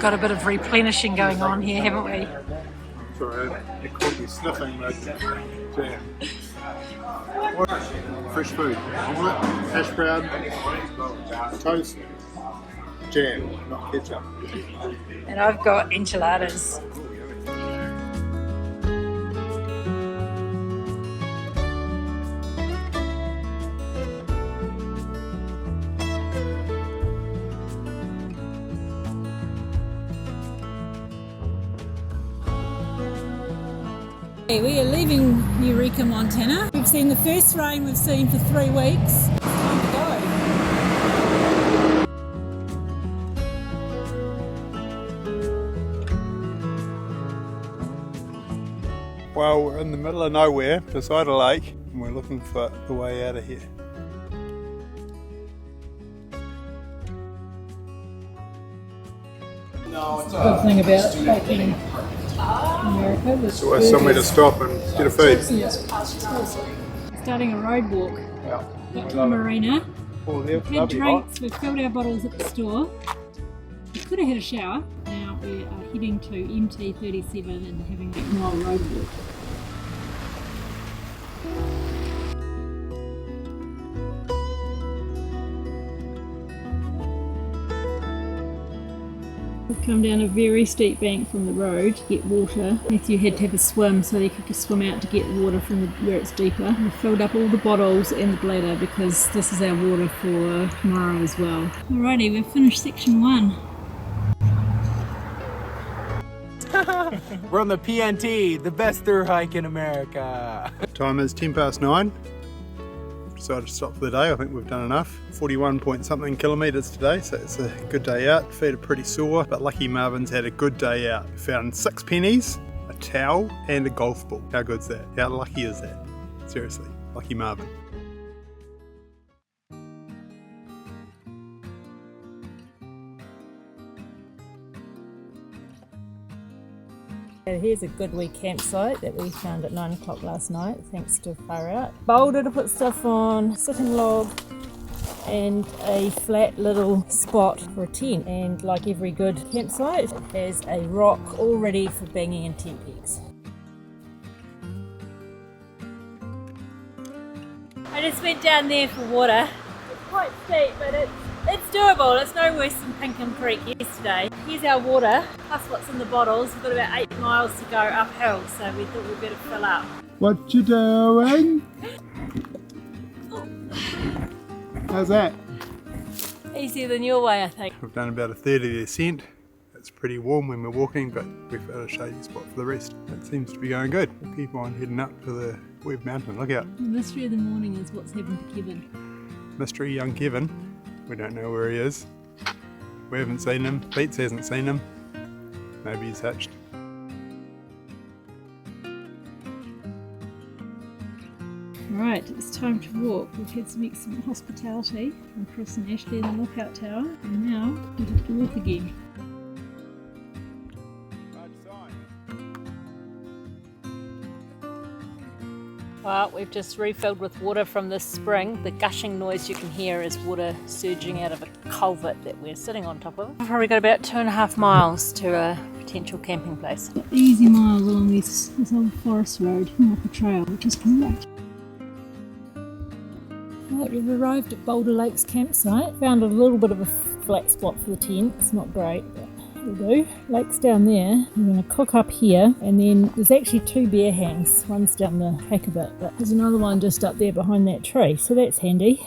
got a bit of replenishing going on here, haven't we? Sorry, it caught me sniffing like jam. Fresh food, omelette, hash brown, toast, jam, not ketchup. And I've got enchiladas. We are leaving Eureka, Montana. We've seen the first rain we've seen for 3 weeks. It's time to go. Well, we're in the middle of nowhere, beside a lake, and we're looking for the way out of here. Good thing about hiking America. So it's somewhere to stop and get a feed. Starting a road walk. Yeah. Got to the marina. Oh, We've had drinks, we've filled our bottles at the store. We could have had a shower. Now we are heading to MT37 and having a mile road walk. We've come down a very steep bank from the road to get water. Matthew had to have a swim so he could just swim out to get the water from where it's deeper. We've filled up all the bottles and the bladder because this is our water for tomorrow as well. Alrighty, we've finished section 1. We're on the PNT, the best thru hike in America. Time is 9:10. Decided to stop for the day. I think we've done enough. 41 point something kilometres today, so it's a good day out. Feet are pretty sore, but lucky Marvin's had a good day out. Found 6 pennies, a towel, and a golf ball. How good's that? How lucky is that? Seriously, lucky Marvin. Here's a good wee campsite that we found at 9 o'clock last night, thanks to Far Out. Boulder to put stuff on, sitting log, and a flat little spot for a tent. And like every good campsite, it has a rock all ready for banging in tent pegs. I just went down there for water. It's quite steep, but it's doable. It's no worse than Pinkham Creek yesterday. Here's our water, plus what's in the bottles. We've got about 8 miles to go uphill, so we thought we'd better fill up. What you doing? How's that? Easier than your way, I think. We've done about a third of the ascent. It's pretty warm when we're walking, but we've found a shady spot for the rest. It seems to be going good. We'll keep on heading up to the Webb Mountain. Look out. The mystery of the morning is what's happened to Kevin. Mystery young Kevin. We don't know where he is. We haven't seen him. Beats hasn't seen him. Maybe he's hatched. Right, it's time to walk. We've had some excellent hospitality from Chris and Ashley in the lookout tower, and now we have to walk again. Well, we've just refilled with water from this spring. The gushing noise you can hear is water surging out of a culvert that we're sitting on top of. We've probably got about 2.5 miles to a potential camping place. Easy miles along this old forest road, more like a trail, which is great. Right, we've arrived at Boulder Lake's campsite. Found a little bit of a flat spot for the tent. It's not great, but it'll do. Lake's down there. I'm going to cook up here, and then there's actually 2 bear hangs. One's down the back a bit, but there's another one just up there behind that tree, so that's handy.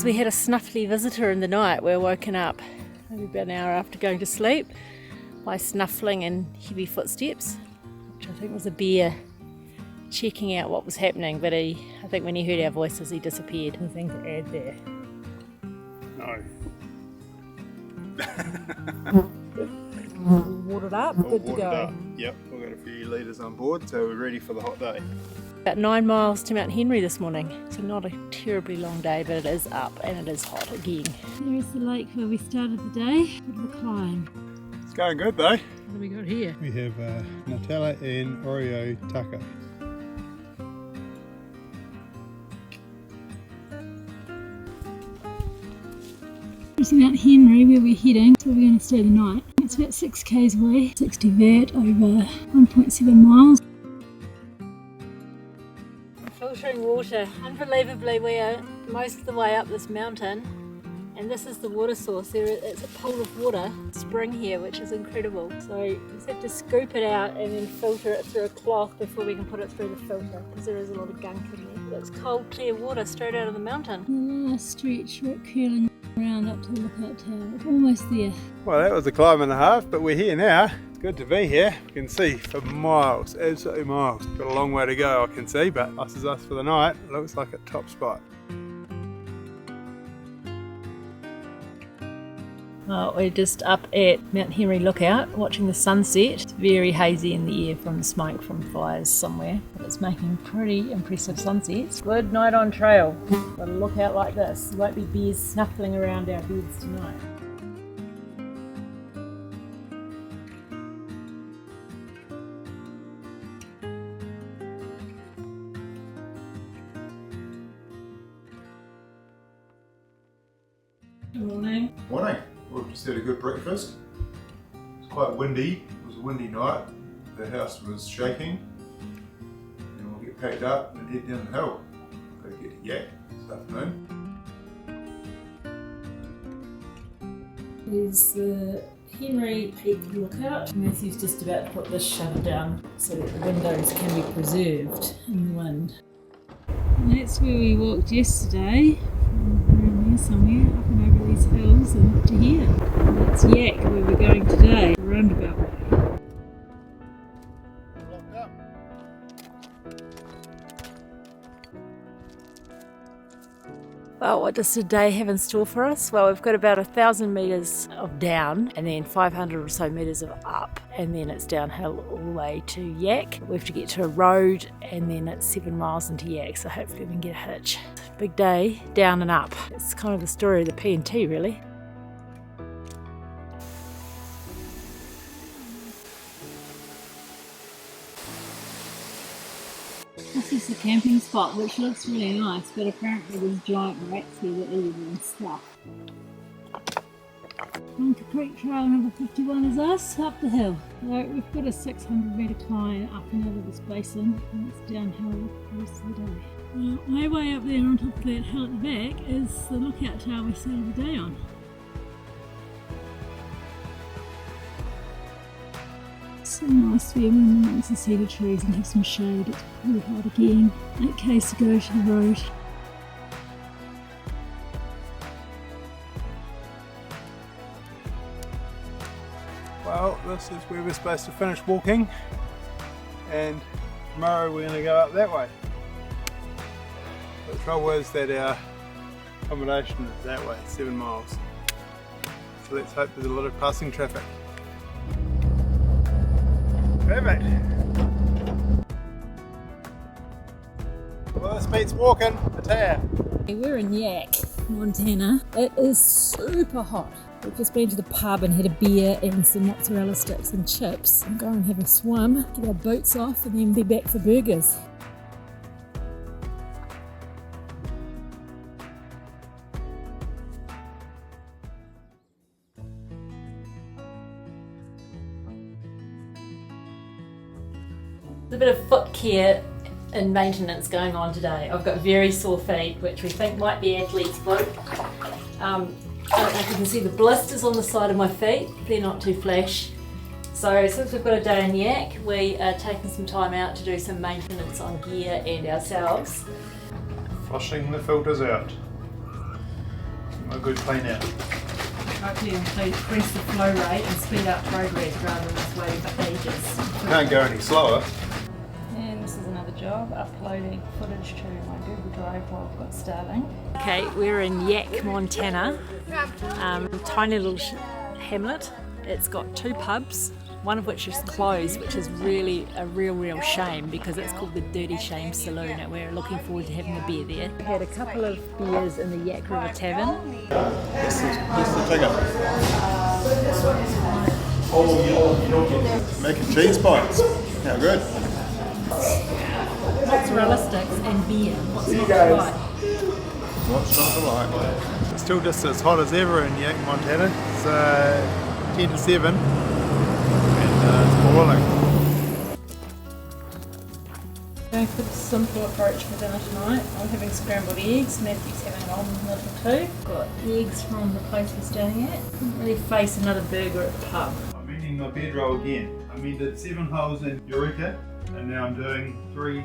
We had a snuffly visitor in the night. We were woken up maybe about an hour after going to sleep by snuffling and heavy footsteps, which I think was a bear checking out what was happening, but I think when he heard our voices he disappeared. Anything to add there? No. Watered up, good to go. Yep, we've got a few litres on board, so we're ready for the hot day. About 9 miles to Mount Henry this morning, so not a terribly long day, but it is up and it is hot again. There's the lake where we started the day. Bit of a climb. It's going good though. What do we got here? We have Nutella and Oreo taco. It's Mount Henry where we're heading, so we're going to stay the night. It's about 6 k's away, 60 vert over 1.7 miles. Filtering water. Unbelievably, we are most of the way up this mountain, and this is the water source. It's a pool of water, spring here, which is incredible. So we just have to scoop it out and then filter it through a cloth before we can put it through the filter, because there is a lot of gunk in there. But it's cold, clear water straight out of the mountain. The last stretch, rock curling around up to the lookout tower. It's almost there. Well, that was a climb and a half, but we're here now. It's good to be here. You can see for miles, absolutely miles. Got a long way to go, I can see, but us is us for the night. It looks like a top spot. Well, we're just up at Mount Henry Lookout watching the sunset. It's very hazy in the air from the smoke from fires somewhere, but it's making pretty impressive sunsets. Good night on trail. Got a lookout like this. There won't be bears snuffling around our beds tonight. Good morning. Morning. We've just had a good breakfast. It's quite windy. It was a windy night. The house was shaking. And we'll get packed up and head down the hill. Got to get to Yaak this afternoon. There's the Henry Peak Lookout. Matthew's just about to put this shutter down so that the windows can be preserved in the wind. And that's where we walked yesterday, from around there somewhere, up and over these hills and to here. And that's Yaak where we're going today, a roundabout way. Well, what does today have in store for us? Well, we've got about 1,000 metres of down and then 500 or so metres of up, and then it's downhill all the way to Yaak. We have to get to a road and then it's 7 miles into Yaak, so hopefully we can get a hitch. Big day, down and up. It's kind of the story of the PNT, really. This is the camping spot, which looks really nice, but apparently there's giant rats here that eat everyone's stuff. Monkey Creek Trail number 51 is us, up the hill. So we've got a 600 metre climb up and over this basin, and it's downhill the rest of the day. Well, way up there on top of that hill at the back is the lookout tower we started the day on. It's so nice to be amongst the cedar trees and have some shade. It's pretty hot again. 8 k's to go to the road. Well, this is where we're supposed to finish walking, and tomorrow we're going to go up that way. The trouble is that our accommodation is that way, 7 miles. So let's hope there's a lot of passing traffic. Perfect. Well, this beats walking, I tell you. We're in Yaak, Montana. It is super hot. We've just been to the pub and had a beer and some mozzarella sticks and chips. And go and have a swim, get our boots off, and then be back for burgers. There's a bit of foot care and maintenance going on today. I've got very sore feet, which we think might be athlete's foot. I don't know if you can see the blisters on the side of my feet. They're not too flash. So since we've got a day in Yaak, we are taking some time out to do some maintenance on gear and ourselves. Flushing the filters out. A good clean out. Try to increase the flow rate and speed up progress rather than just waiting for ages. Can't go any slower. And this is another job, uploading footage to my Google Drive while I've got starting. Okay, we're in Yaak, Montana. Tiny little hamlet. It's got 2 pubs, one of which is closed, which is really a real shame because it's called the Dirty Shame Saloon and we're looking forward to having a beer there. We had a couple of beers in the Yaak River Tavern. This is the ticket. Mac and cheese bites. How good. Mozzarella sticks and beer. What's not to like? What's not to like? It's still just as hot as ever in Yaak, Montana. It's 10 to 7 and it's boiling. Going for the simple approach for dinner tonight. I'm having scrambled eggs, Matthew's having an omelette or two. Got eggs from the place we're staying at. Didn't really face another burger at the pub. I'm eating my bedroll again. I did 7 holes in Eureka and now I'm doing 3 in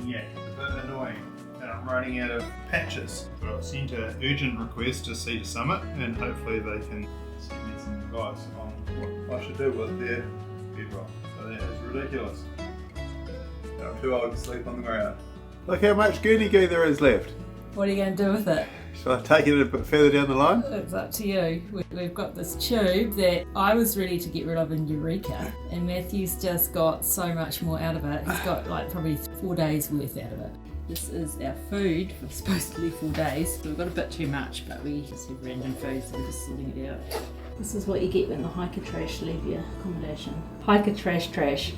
Yaak. It's a bit annoying and I'm running out of patches. But I've sent an urgent request to see the summit and hopefully they can send me some advice on what I should do with their bedroll. So that is ridiculous. I'm too old to sleep on the ground. Look how much Goonie goo there is left. What are you going to do with it? Shall I take it a bit further down the line? It's up to you. We've got this tube that I was ready to get rid of in Eureka, and Matthew's just got so much more out of it. He's got like probably 4 days worth out of it. This is our food for supposedly 4 days. So we've got a bit too much, but we just have random food, so we're just sorting it out. This is what you get when the hiker trash leave your accommodation. Hiker trash.